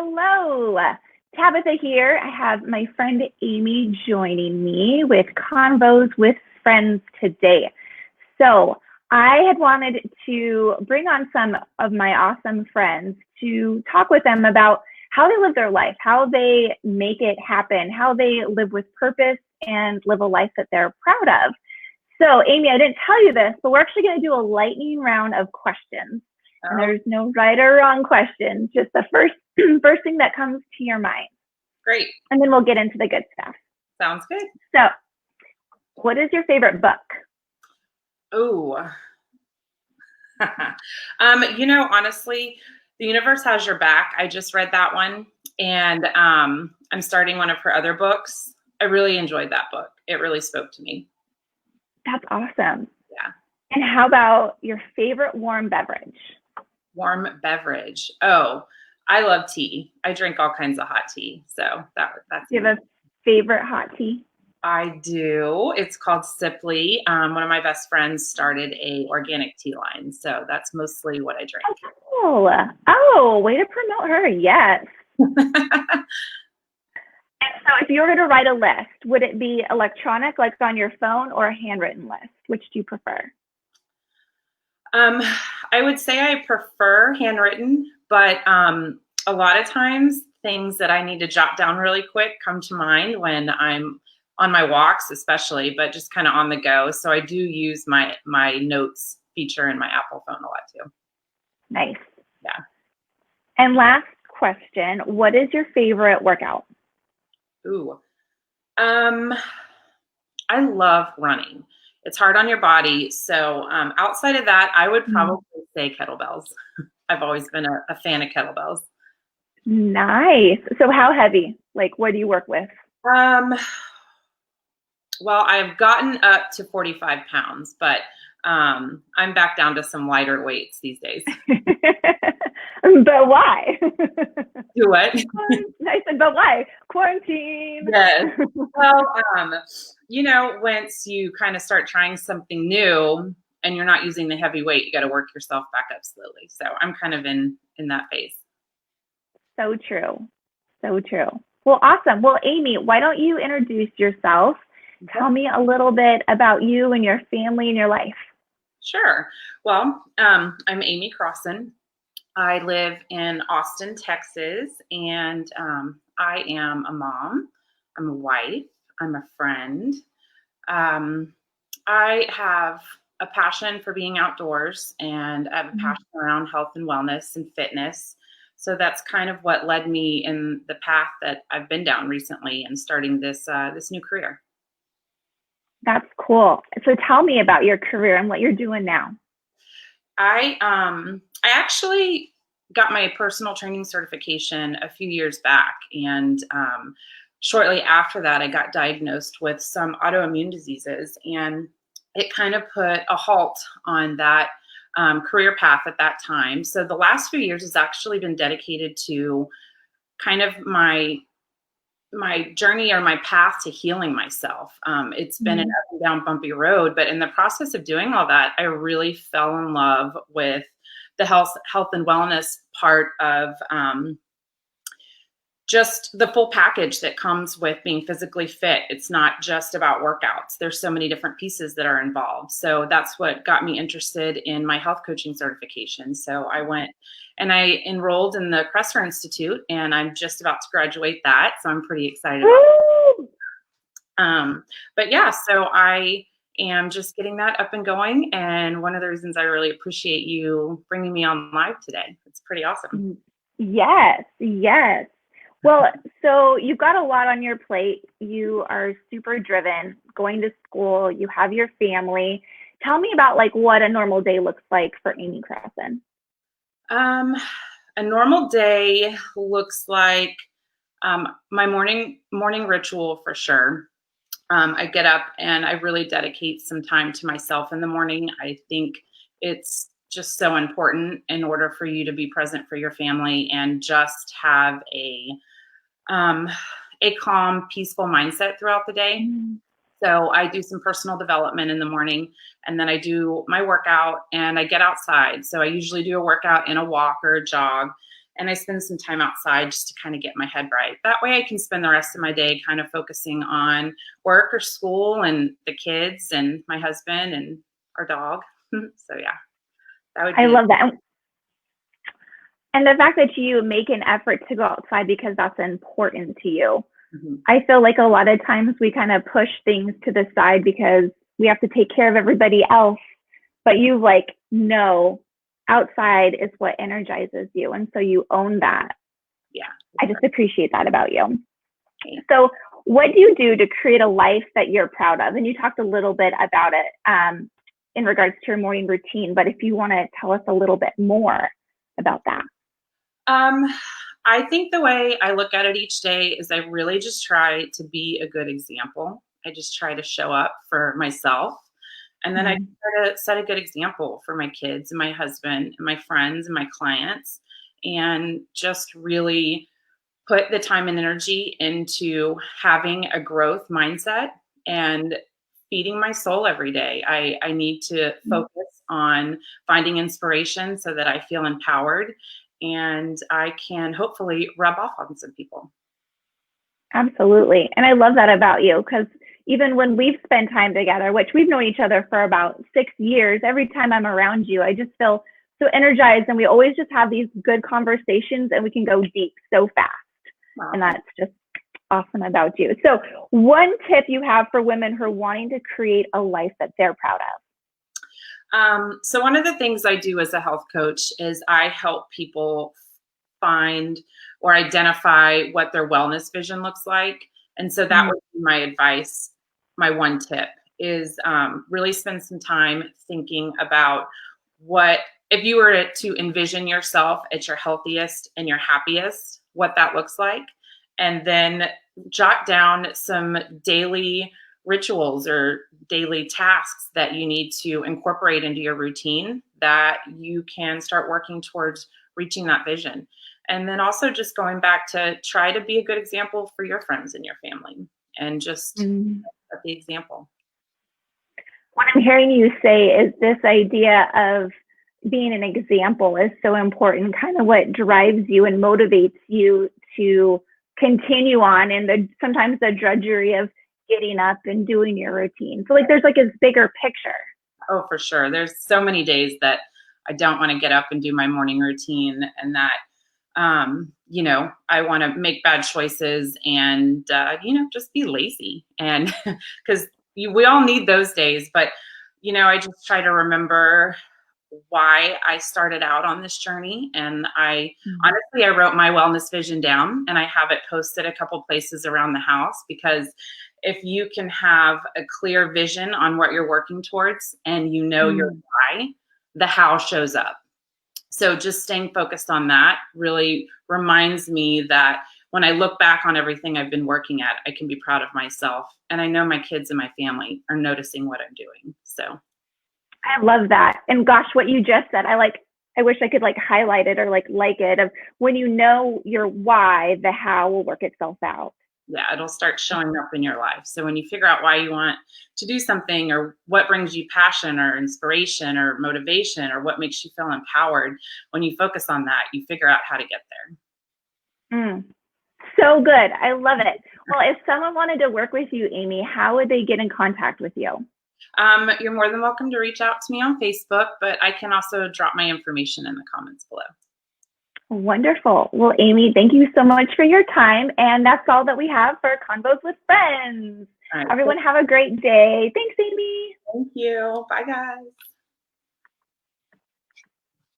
Hello, Tabitha here. I have my friend Amy joining me with Convos with Friends today. So, I had wanted to bring on some of my awesome friends to talk with them about how they live their life, how they make it happen, how they live with purpose and live a life that they're proud of. So, Amy, I didn't tell you this, but we're actually going to do a lightning round of questions. And there's no right or wrong question, just the first thing that comes to your mind. Great. And then we'll get into the good stuff. Sounds good. So, what is your favorite book? Oh, honestly, The Universe Has Your Back. I just read that one, and I'm starting one of her other books. I really enjoyed that book. It really spoke to me. That's awesome. Yeah. And how about your favorite warm beverage? Warm beverage. Oh, I love tea. I drink all kinds of hot tea. So that's. Do you have a favorite hot tea? I do. It's called Simply. One of my best friends started a organic tea line, so that's mostly what I drink. Oh, way to promote her. Yes. And so if you were to write a list, would it be electronic, like on your phone, or a handwritten list? Which do you prefer? I would say I prefer handwritten, but a lot of times things that I need to jot down really quick come to mind when I'm on my walks, especially, but just kind of on the go. So I do use my notes feature in my Apple phone a lot too. Nice. Yeah. And last question, what is your favorite workout? Ooh. I love running. It's hard on your body. So outside of that, I would probably say kettlebells. I've always been a fan of kettlebells. Nice. So how heavy? Like, what do you work with? Well, I've gotten up to 45 pounds, but I'm back down to some lighter weights these days. But why? Do what? I said, but why? Quarantine. Yes. Well, once you kind of start trying something new and you're not using the heavy weight, you got to work yourself back up slowly. So I'm kind of in that phase. So true. So true. Well, awesome. Well, Amy, why don't you introduce yourself? Tell me a little bit about you and your family and your life. Sure. Well, I'm Amy Crossan. I live in Austin, Texas, and I am a mom. I'm a wife. I'm a friend. I have a passion for being outdoors, and I have a passion around health and wellness and fitness. So that's kind of what led me in the path that I've been down recently and starting this new career. That's cool. So tell me about your career and what you're doing now. I actually got my personal training certification a few years back, and shortly after that, I got diagnosed with some autoimmune diseases, and it kind of put a halt on that career path at that time. So the last few years has actually been dedicated to kind of my journey or my path to healing myself. It's been an up and down bumpy road, but in the process of doing all that, I really fell in love with the health and wellness part of just the full package that comes with being physically fit. It's not just about workouts. There's so many different pieces that are involved. So that's what got me interested in my health coaching certification. So I went and I enrolled in the Crossan Institute, and I'm just about to graduate that. So I'm pretty excited about it. But yeah, so I am just getting that up and going. And one of the reasons I really appreciate you bringing me on live today. It's pretty awesome. Yes. Well, so you've got a lot on your plate. You are super driven, going to school, you have your family. Tell me about like what a normal day looks like for Amy Crossan. A normal day looks like my morning ritual for sure. I get up and I really dedicate some time to myself in the morning. I think it's just so important in order for you to be present for your family and just have a calm, peaceful mindset throughout the day. So I do some personal development in the morning, and then I do my workout and I get outside. So I usually do a workout in a walk or a jog. and I spend some time outside just to kind of get my head right. That way I can spend the rest of my day kind of focusing on work or school and the kids and my husband and our dog. So yeah, that would be I it. love that. And the fact that you make an effort to go outside because that's important to you. Mhm. I feel like a lot of times we kind of push things to the side because we have to take care of everybody else. But you like, no, outside is what energizes you. And so you own that. Yeah. I just appreciate that about you. So what do you do to create a life that you're proud of? And you talked a little bit about it in regards to your morning routine, but if you want to tell us a little bit more about that. I think the way I look at it each day is I really just try to be a good example. I just try to show up for myself. And then I try to set a good example for my kids and my husband and my friends and my clients, and just really put the time and energy into having a growth mindset and feeding my soul every day. I need to focus on finding inspiration so that I feel empowered and I can hopefully rub off on some people. Absolutely. And I love that about you because even when we've spent time together, which we've known each other for about 6 years, every time I'm around you, I just feel so energized, and we always just have these good conversations and we can go deep so fast. Wow. And that's just awesome about you. So one tip you have for women who are wanting to create a life that they're proud of? So one of the things I do as a health coach is I help people find or identify what their wellness vision looks like. And so that would be my advice. My one tip is really spend some time thinking about what, if you were to envision yourself at your healthiest and your happiest, what that looks like. And then jot down some daily rituals or daily tasks that you need to incorporate into your routine that you can start working towards reaching that vision. And then also just going back to try to be a good example for your friends and your family, and just set the example. What I'm hearing you say is this idea of being an example is so important, kind of what drives you and motivates you to continue on in sometimes the drudgery of getting up and doing your routine. So like there's like a bigger picture. Oh, for sure. There's so many days that I don't want to get up and do my morning routine, and that I want to make bad choices and just be lazy, and because we all need those days. But I just try to remember why I started out on this journey. And honestly, I wrote my wellness vision down and I have it posted a couple places around the house, because if you can have a clear vision on what you're working towards and your why, the how shows up. So just staying focused on that really reminds me that when I look back on everything I've been working at, I can be proud of myself. And I know my kids and my family are noticing what I'm doing. So I love that. And gosh, what you just said, I wish I could highlight it or like it, of when you know your why, the how will work itself out. Yeah, it'll start showing up in your life. So when you figure out why you want to do something, or what brings you passion or inspiration or motivation, or what makes you feel empowered, when you focus on that, you figure out how to get there. So good. I love it. Well, if someone wanted to work with you, Amy, how would they get in contact with you? You're more than welcome to reach out to me on Facebook, but I can also drop my information in the comments below. Wonderful. Well, Amy, thank you so much for your time. And that's all that we have for Convos with Friends. Right. Everyone have a great day. Thanks, Amy. Thank you. Bye, guys.